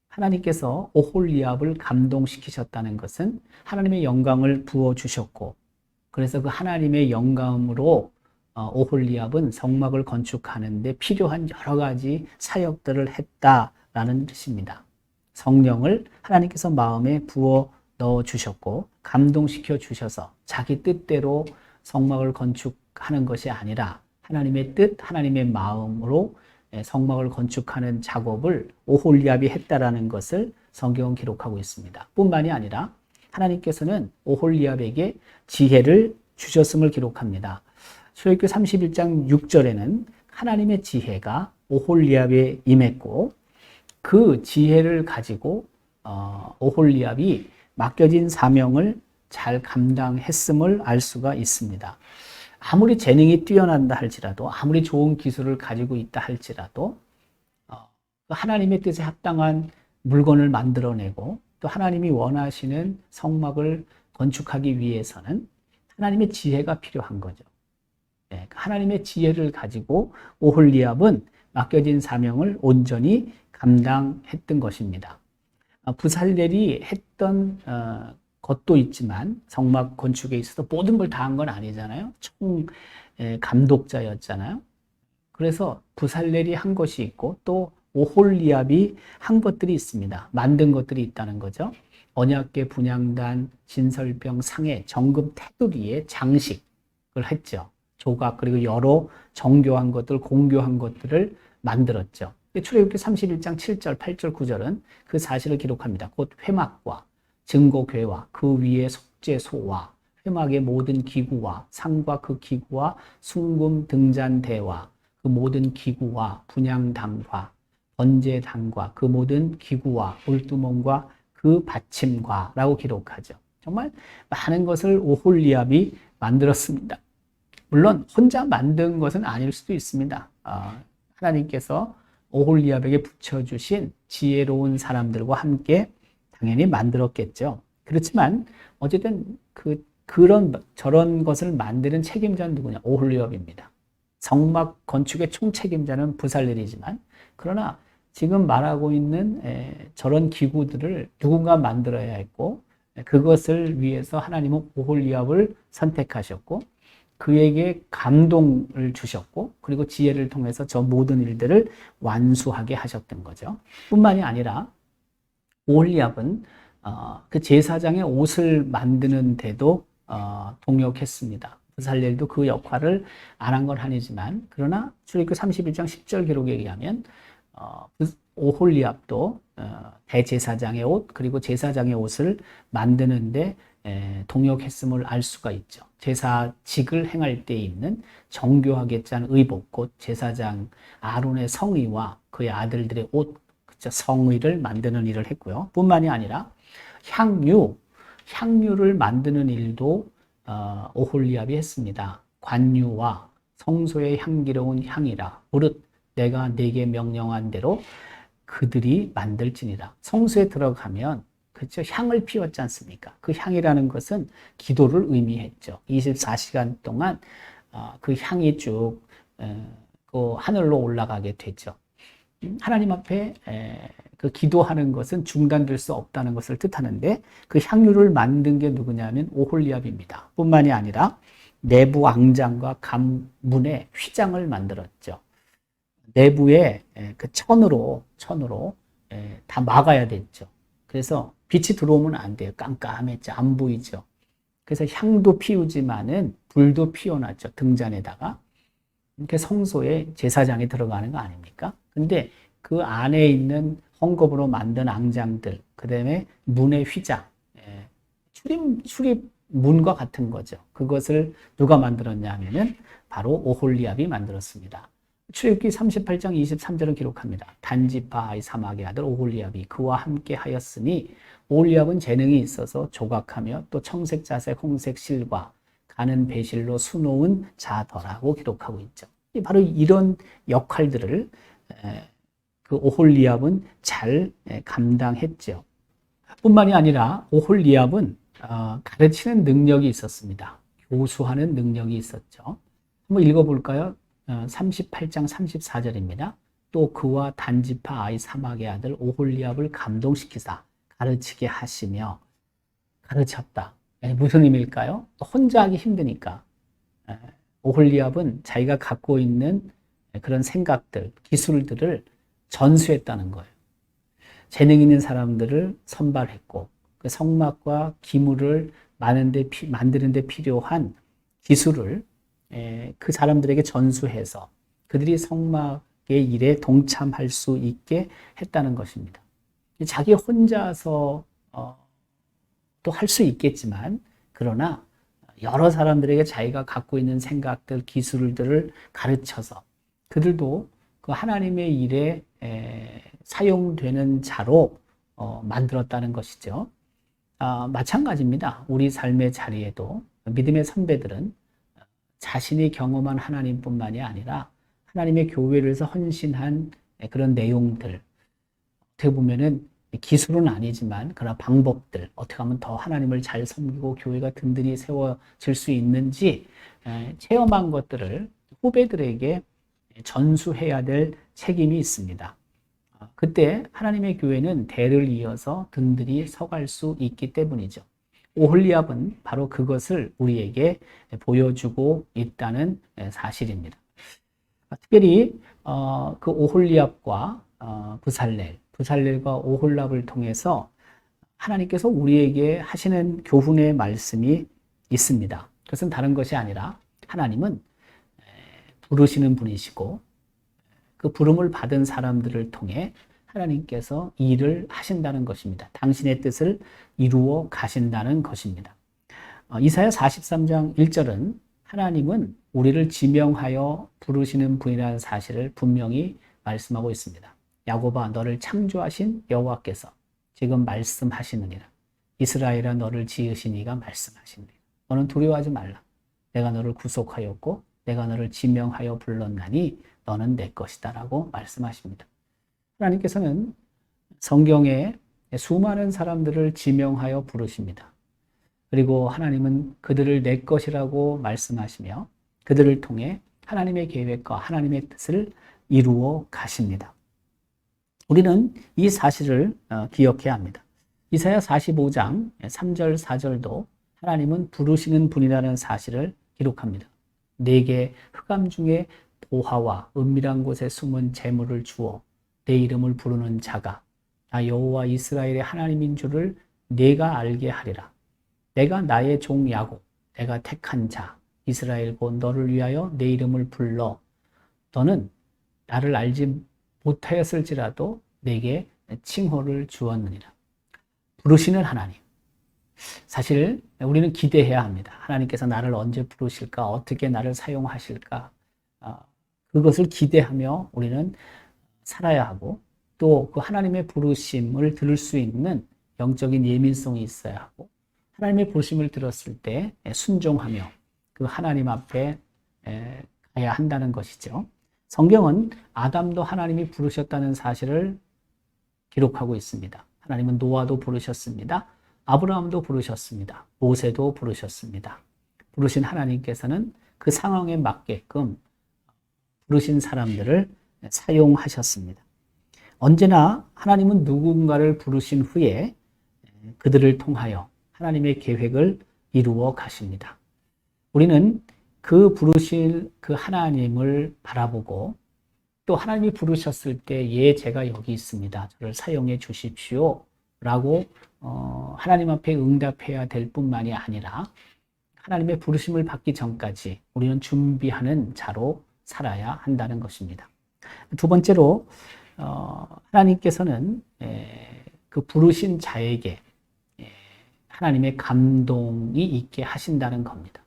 Speaker 1: 하나님께서 오홀리압을 감동시키셨다는 것은 하나님의 영광을 부어 주셨고, 그래서 그 하나님의 영감으로 오홀리압은 성막을 건축하는데 필요한 여러 가지 사역들을 했다라는 뜻입니다. 성령을 하나님께서 마음에 부어 넣어 주셨고 감동시켜 주셔서 자기 뜻대로 성막을 건축하는 것이 아니라 하나님의 뜻, 하나님의 마음으로 성막을 건축하는 작업을 오홀리압이 했다라는 것을 성경은 기록하고 있습니다. 뿐만이 아니라 하나님께서는 오홀리압에게 지혜를 주셨음을 기록합니다. 출애굽기 31장 6절에는 하나님의 지혜가 오홀리압에 임했고 그 지혜를 가지고 오홀리압이 맡겨진 사명을 잘 감당했음을 알 수가 있습니다. 아무리 재능이 뛰어난다 할지라도, 아무리 좋은 기술을 가지고 있다 할지라도 하나님의 뜻에 합당한 물건을 만들어내고 또 하나님이 원하시는 성막을 건축하기 위해서는 하나님의 지혜가 필요한 거죠. 하나님의 지혜를 가지고 오홀리압은 맡겨진 사명을 온전히 감당했던 것입니다. 부살렐이 했던 것도 있지만 성막 건축에 있어서 모든 걸 다 한 건 아니잖아요. 총 감독자였잖아요. 그래서 부살렐이 한 것이 있고 또 오홀리압이 한 것들이 있습니다. 만든 것들이 있다는 거죠. 언약궤 분향단, 진설병, 상해, 정금 테두리에 장식을 했죠. 조각 그리고 여러 정교한 것들, 공교한 것들을 만들었죠. 출애굽기 31장 7절, 8절, 9절은 그 사실을 기록합니다. 곧 회막과 증거궤와 그 위에 속죄소와 회막의 모든 기구와 상과 그 기구와 순금 등잔대와 그 모든 기구와 분향단과 번제단과 그 모든 기구와 물두멍과 그 받침과 라고 기록하죠. 정말 많은 것을 오홀리압이 만들었습니다. 물론 혼자 만든 것은 아닐 수도 있습니다. 하나님께서 오홀리압에게 붙여주신 지혜로운 사람들과 함께 당연히 만들었겠죠. 그렇지만 어쨌든 저런 것을 만드는 책임자는 누구냐? 오홀리압입니다. 성막 건축의 총책임자는 부살렐이지만 그러나 지금 말하고 있는 저런 기구들을 누군가 만들어야 했고 그것을 위해서 하나님은 오홀리압을 선택하셨고 그에게 감동을 주셨고 그리고 지혜를 통해서 저 모든 일들을 완수하게 하셨던 거죠. 뿐만이 아니라 오홀리압은 그 제사장의 옷을 만드는 데도 동역했습니다. 부살렐도 그 역할을 안 한 건 아니지만, 그러나 출애굽기 31장 10절 기록에 의하면 오홀리압도 대제사장의 옷, 그리고 제사장의 옷을 만드는데 동역했음을 알 수가 있죠. 제사직을 행할 때 입는 정교하게 짠 의복, 곧 제사장 아론의 성의와 그의 아들들의 옷, 그쵸? 성의를 만드는 일을 했고요. 뿐만이 아니라 향유를 만드는 일도 오홀리압이 했습니다. 관유와 성소의 향기로운 향이라 무릇 내가 네게 명령한 대로 그들이 만들지니라. 성소에 들어가면 그렇죠, 향을 피웠지 않습니까? 그 향이라는 것은 기도를 의미했죠. 24시간 동안 그 향이 쭉 그 하늘로 올라가게 되죠. 하나님 앞에 그 기도하는 것은 중단될 수 없다는 것을 뜻하는데, 그 향유를 만든 게 누구냐면 오홀리압입니다. 뿐만이 아니라 내부 앙장과 간문의 휘장을 만들었죠. 내부에 그 천으로 다 막아야 됐죠. 그래서 빛이 들어오면 안 돼요. 깜깜했죠. 안 보이죠. 그래서 향도 피우지만은 불도 피워놨죠. 등잔에다가. 이렇게 성소에 제사장이 들어가는 거 아닙니까? 근데 그 안에 있는 헝겊으로 만든 앙장들, 그 다음에 문의 휘장, 출입문과 같은 거죠. 그것을 누가 만들었냐 하면은 바로 오홀리압이 만들었습니다. 출애굽기 38장 23절은 기록합니다. 단지파 아이 사막의 아들 오홀리압이 그와 함께 하였으니, 오홀리압은 재능이 있어서 조각하며 또 청색 자색 홍색 실과 가는 배실로 수놓은 자더라고 기록하고 있죠. 바로 이런 역할들을 그 오홀리압은 잘 감당했죠. 뿐만이 아니라 오홀리압은 가르치는 능력이 있었습니다. 교수하는 능력이 있었죠. 한번 읽어볼까요? 38장 34절입니다. 또 그와 단지파 아이 사막의 아들 오홀리압을 감동시키사 가르치게 하시며, 가르쳤다. 무슨 의미일까요? 혼자 하기 힘드니까 오홀리압은 자기가 갖고 있는 그런 생각들, 기술들을 전수했다는 거예요. 재능 있는 사람들을 선발했고, 그 성막과 기물을 만드는 데 필요한 기술을 그 사람들에게 전수해서 그들이 성막의 일에 동참할 수 있게 했다는 것입니다. 자기 혼자서 또 할 수 있겠지만, 그러나 여러 사람들에게 자기가 갖고 있는 생각들, 기술들을 가르쳐서 그들도 그 하나님의 일에 사용되는 자로 만들었다는 것이죠. 마찬가지입니다. 우리 삶의 자리에도 믿음의 선배들은 자신이 경험한 하나님뿐만이 아니라 하나님의 교회를 위해서 헌신한 그런 내용들, 어떻게 보면은 기술은 아니지만 그러나 방법들, 어떻게 하면 더 하나님을 잘 섬기고 교회가 든든히 세워질 수 있는지 체험한 것들을 후배들에게 전수해야 될 책임이 있습니다. 그때 하나님의 교회는 대를 이어서 든든히 서갈 수 있기 때문이죠. 오홀리압은 바로 그것을 우리에게 보여주고 있다는 사실입니다. 특별히 그 오홀리압과 부살렐과 오홀리압을 통해서 하나님께서 우리에게 하시는 교훈의 말씀이 있습니다. 그것은 다른 것이 아니라 하나님은 부르시는 분이시고, 그 부름을 받은 사람들을 통해 하나님께서 일을 하신다는 것입니다. 당신의 뜻을 이루어 가신다는 것입니다. 이사야 43장 1절은 하나님은 우리를 지명하여 부르시는 분이라는 사실을 분명히 말씀하고 있습니다. 야곱아, 너를 창조하신 여호와께서 지금 말씀하시느니라. 이스라엘아, 너를 지으신 이가 말씀하시느니라. 너는 두려워하지 말라. 내가 너를 구속하였고 내가 너를 지명하여 불렀나니 너는 내 것이다 라고 말씀하십니다. 하나님께서는 성경에 수많은 사람들을 지명하여 부르십니다. 그리고 하나님은 그들을 내 것이라고 말씀하시며 그들을 통해 하나님의 계획과 하나님의 뜻을 이루어 가십니다. 우리는 이 사실을 기억해야 합니다. 이사야 45장 3절 4절도 하나님은 부르시는 분이라는 사실을 기록합니다. 내게 흑암 중에 보화와 은밀한 곳에 숨은 재물을 주어 내 이름을 부르는 자가 나 여호와 이스라엘의 하나님인 줄을 네가 알게 하리라. 내가 나의 종 야곱, 내가 택한 자 이스라엘 곧 너를 위하여 내 이름을 불러 너는 나를 알지 못하였을지라도 내게 칭호를 주었느니라. 부르시는 하나님. 사실 우리는 기대해야 합니다. 하나님께서 나를 언제 부르실까? 어떻게 나를 사용하실까? 그것을 기대하며 우리는 살아야 하고 또 그 하나님의 부르심을 들을 수 있는 영적인 예민성이 있어야 하고 하나님의 부르심을 들었을 때 순종하며 그 하나님 앞에 가야 한다는 것이죠. 성경은 아담도 하나님이 부르셨다는 사실을 기록하고 있습니다. 하나님은 노아도 부르셨습니다. 아브라함도 부르셨습니다. 모세도 부르셨습니다. 부르신 하나님께서는 그 상황에 맞게끔 부르신 사람들을 사용하셨습니다. 언제나 하나님은 누군가를 부르신 후에 그들을 통하여 하나님의 계획을 이루어 가십니다. 우리는 그 부르실 그 하나님을 바라보고 또 하나님이 부르셨을 때 예, 제가 여기 있습니다. 저를 사용해 주십시오. 라고 하나님 앞에 응답해야 될 뿐만이 아니라 하나님의 부르심을 받기 전까지 우리는 준비하는 자로 살아야 한다는 것입니다. 두 번째로 하나님께서는 그 부르신 자에게 하나님의 감동이 있게 하신다는 겁니다.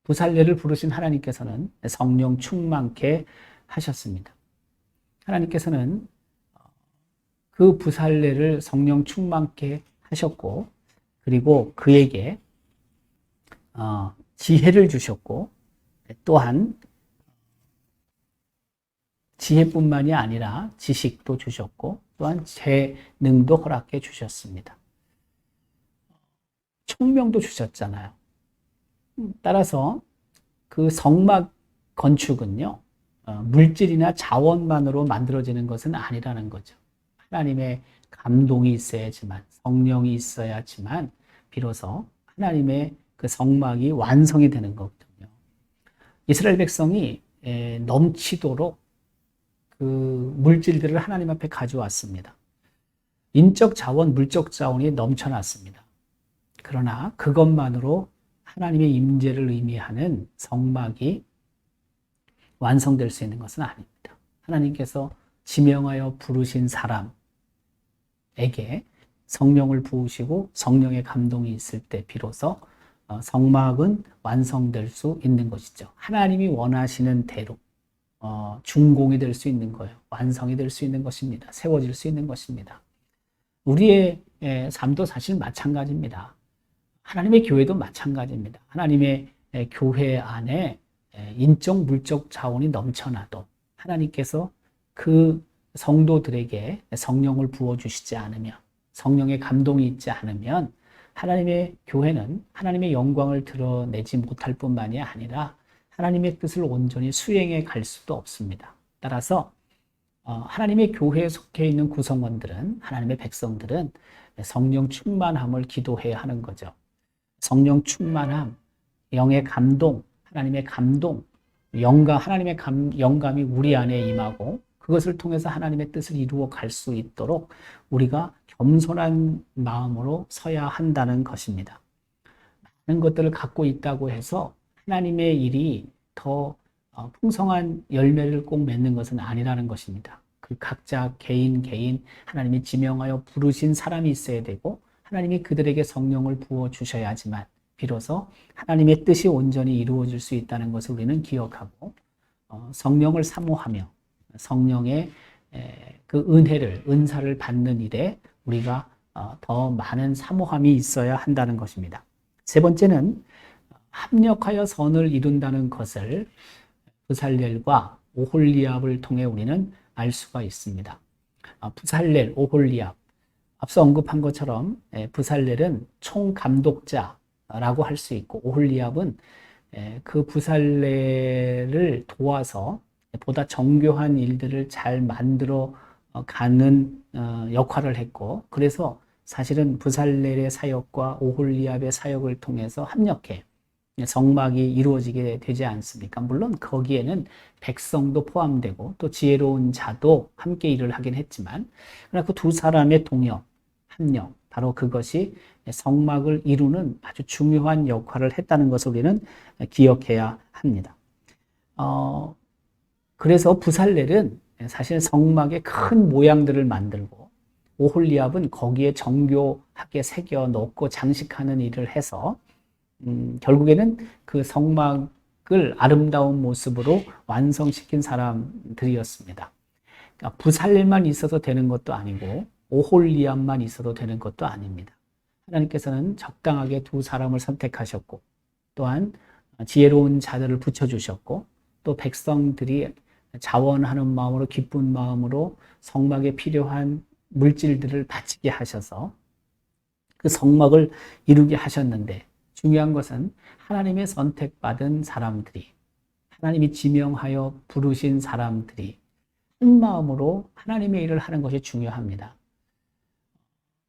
Speaker 1: 부살레를 부르신 하나님께서는 성령 충만케 하셨습니다. 하나님께서는 그 부살레를 성령 충만케 하셨고 그리고 그에게 지혜를 주셨고 또한 지혜뿐만이 아니라 지식도 주셨고 또한 재능도 허락해 주셨습니다. 총명도 주셨잖아요. 따라서 그 성막 건축은요, 물질이나 자원만으로 만들어지는 것은 아니라는 거죠. 하나님의 감동이 있어야지만, 성령이 있어야지만 비로소 하나님의 그 성막이 완성이 되는 거거든요. 이스라엘 백성이 넘치도록 그 물질들을 하나님 앞에 가져왔습니다. 인적 자원, 물적 자원이 넘쳐났습니다. 그러나 그것만으로 하나님의 임재를 의미하는 성막이 완성될 수 있는 것은 아닙니다. 하나님께서 지명하여 부르신 사람에게 성령을 부으시고 성령의 감동이 있을 때 비로소 성막은 완성될 수 있는 것이죠. 하나님이 원하시는 대로 준공이 될 수 있는 거예요. 완성이 될 수 있는 것입니다. 세워질 수 있는 것입니다. 우리의 삶도 사실 마찬가지입니다. 하나님의 교회도 마찬가지입니다. 하나님의 교회 안에 인적, 물적 자원이 넘쳐나도 하나님께서 그 성도들에게 성령을 부어주시지 않으면, 성령의 감동이 있지 않으면 하나님의 교회는 하나님의 영광을 드러내지 못할 뿐만이 아니라 하나님의 뜻을 온전히 수행해 갈 수도 없습니다. 따라서 하나님의 교회에 속해 있는 구성원들은, 하나님의 백성들은 성령 충만함을 기도해야 하는 거죠. 성령 충만함, 영의 감동, 하나님의 감동, 영감, 하나님의 영감이 우리 안에 임하고 그것을 통해서 하나님의 뜻을 이루어 갈 수 있도록 우리가 겸손한 마음으로 서야 한다는 것입니다. 많은 것들을 갖고 있다고 해서 하나님의 일이 더 풍성한 열매를 꼭 맺는 것은 아니라는 것입니다. 그 각자 개인 하나님이 지명하여 부르신 사람이 있어야 되고 하나님이 그들에게 성령을 부어 주셔야지만 비로소 하나님의 뜻이 온전히 이루어질 수 있다는 것을 우리는 기억하고 성령을 사모하며 성령의 그 은사를 받는 일에 우리가 더 많은 사모함이 있어야 한다는 것입니다. 세 번째는 합력하여 선을 이룬다는 것을 부살렐과 오홀리압을 통해 우리는 알 수가 있습니다. 부살렐, 오홀리압, 앞서 언급한 것처럼 부살렐은 총감독자라고 할 수 있고 오홀리압은 그 부살렐을 도와서 보다 정교한 일들을 잘 만들어 가는 역할을 했고 그래서 사실은 부살렐의 사역과 오홀리압의 사역을 통해서 합력해 성막이 이루어지게 되지 않습니까? 물론 거기에는 백성도 포함되고 또 지혜로운 자도 함께 일을 하긴 했지만 그러나 그 두 사람의 동역, 합력, 바로 그것이 성막을 이루는 아주 중요한 역할을 했다는 것을 우리는 기억해야 합니다. 그래서 부살렐은 사실 성막의 큰 모양들을 만들고 오홀리압은 거기에 정교하게 새겨 넣고 장식하는 일을 해서 결국에는 그 성막을 아름다운 모습으로 완성시킨 사람들이었습니다. 그러니까 부살렐만 있어도 되는 것도 아니고 오홀리압만 있어도 되는 것도 아닙니다. 하나님께서는 적당하게 두 사람을 선택하셨고 또한 지혜로운 자들을 붙여주셨고 또 백성들이 자원하는 마음으로 기쁜 마음으로 성막에 필요한 물질들을 바치게 하셔서 그 성막을 이루게 하셨는데 중요한 것은 하나님의 선택받은 사람들이 하나님이 지명하여 부르신 사람들이 한 마음으로 하나님의 일을 하는 것이 중요합니다.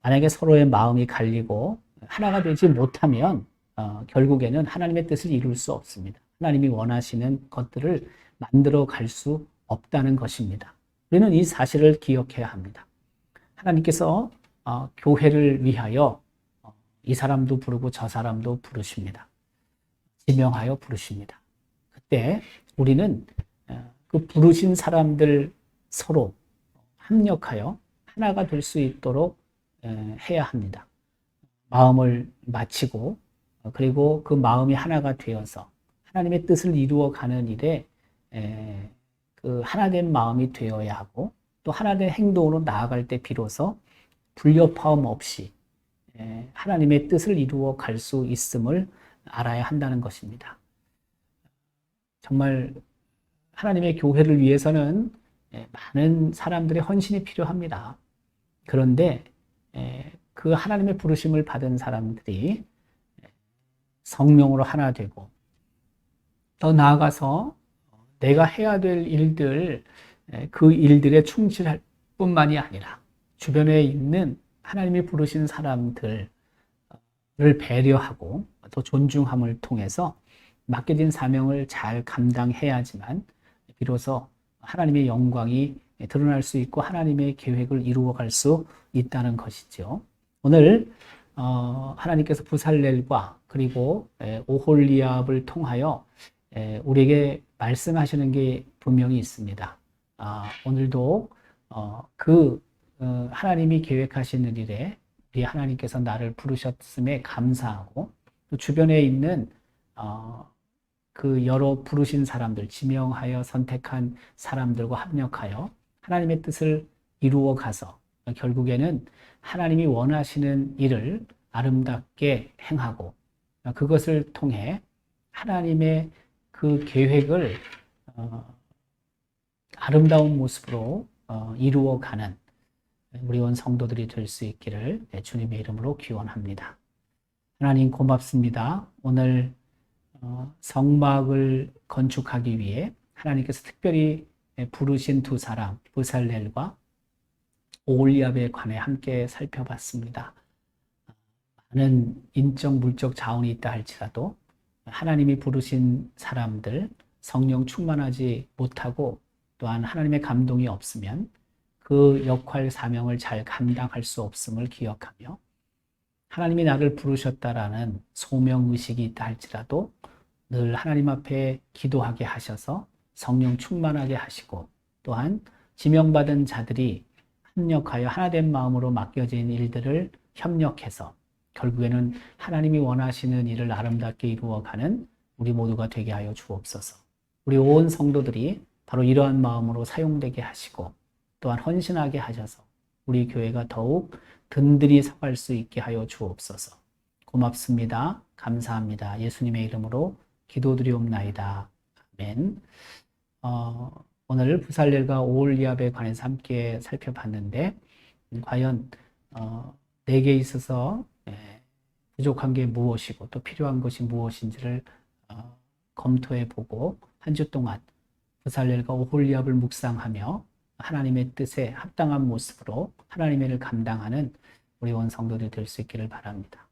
Speaker 1: 만약에 서로의 마음이 갈리고 하나가 되지 못하면 결국에는 하나님의 뜻을 이룰 수 없습니다. 하나님이 원하시는 것들을 만들어 갈 수 없다는 것입니다. 우리는 이 사실을 기억해야 합니다. 하나님께서 교회를 위하여 이 사람도 부르고 저 사람도 부르십니다. 지명하여 부르십니다. 그때 우리는 그 부르신 사람들 서로 합력하여 하나가 될 수 있도록 해야 합니다. 마음을 맞추고 그리고 그 마음이 하나가 되어서 하나님의 뜻을 이루어가는 일에 그 하나된 마음이 되어야 하고 또 하나된 행동으로 나아갈 때 비로소 불협화음 없이 하나님의 뜻을 이루어 갈 수 있음을 알아야 한다는 것입니다. 정말 하나님의 교회를 위해서는 많은 사람들의 헌신이 필요합니다. 그런데 그 하나님의 부르심을 받은 사람들이 성령으로 하나 되고 더 나아가서 내가 해야 될 일들, 그 일들에 충실할 뿐만이 아니라 주변에 있는 하나님이 부르신 사람들을 배려하고 또 존중함을 통해서 맡겨진 사명을 잘 감당해야지만 비로소 하나님의 영광이 드러날 수 있고 하나님의 계획을 이루어갈 수 있다는 것이죠. 오늘 하나님께서 부살렐과 그리고 오홀리압을 통하여 우리에게 말씀하시는 게 분명히 있습니다. 오늘도 하나님이 계획하시는 일에 우리 하나님께서 나를 부르셨음에 감사하고 또 주변에 있는 그 여러 부르신 사람들, 지명하여 선택한 사람들과 합력하여 하나님의 뜻을 이루어 가서 결국에는 하나님이 원하시는 일을 아름답게 행하고 그것을 통해 하나님의 그 계획을 아름다운 모습으로 이루어가는 우리 온 성도들이 될 수 있기를 주님의 이름으로 기원합니다. 하나님 고맙습니다. 오늘 성막을 건축하기 위해 하나님께서 특별히 부르신 두 사람 부살렐과 오홀리압에 관해 함께 살펴봤습니다. 많은 인적 물적 자원이 있다 할지라도 하나님이 부르신 사람들 성령 충만하지 못하고 또한 하나님의 감동이 없으면 그 역할 사명을 잘 감당할 수 없음을 기억하며 하나님이 나를 부르셨다라는 소명의식이 있다 할지라도 늘 하나님 앞에 기도하게 하셔서 성령 충만하게 하시고 또한 지명받은 자들이 합력하여 하나된 마음으로 맡겨진 일들을 협력해서 결국에는 하나님이 원하시는 일을 아름답게 이루어가는 우리 모두가 되게 하여 주옵소서. 우리 온 성도들이 바로 이러한 마음으로 사용되게 하시고 또한 헌신하게 하셔서 우리 교회가 더욱 든든히 서갈 수 있게 하여 주옵소서. 고맙습니다. 감사합니다. 예수님의 이름으로 기도드리옵나이다. 아멘. 오늘 부살렐과 오홀리압에 관해서 함께 살펴봤는데 과연 내게 있어서 부족한 게 무엇이고 또 필요한 것이 무엇인지를 검토해 보고 한 주 동안 부살렐과 오홀리압을 묵상하며 하나님의 뜻에 합당한 모습으로 하나님의 일을 감당하는 우리 온 성도들이 될 수 있기를 바랍니다.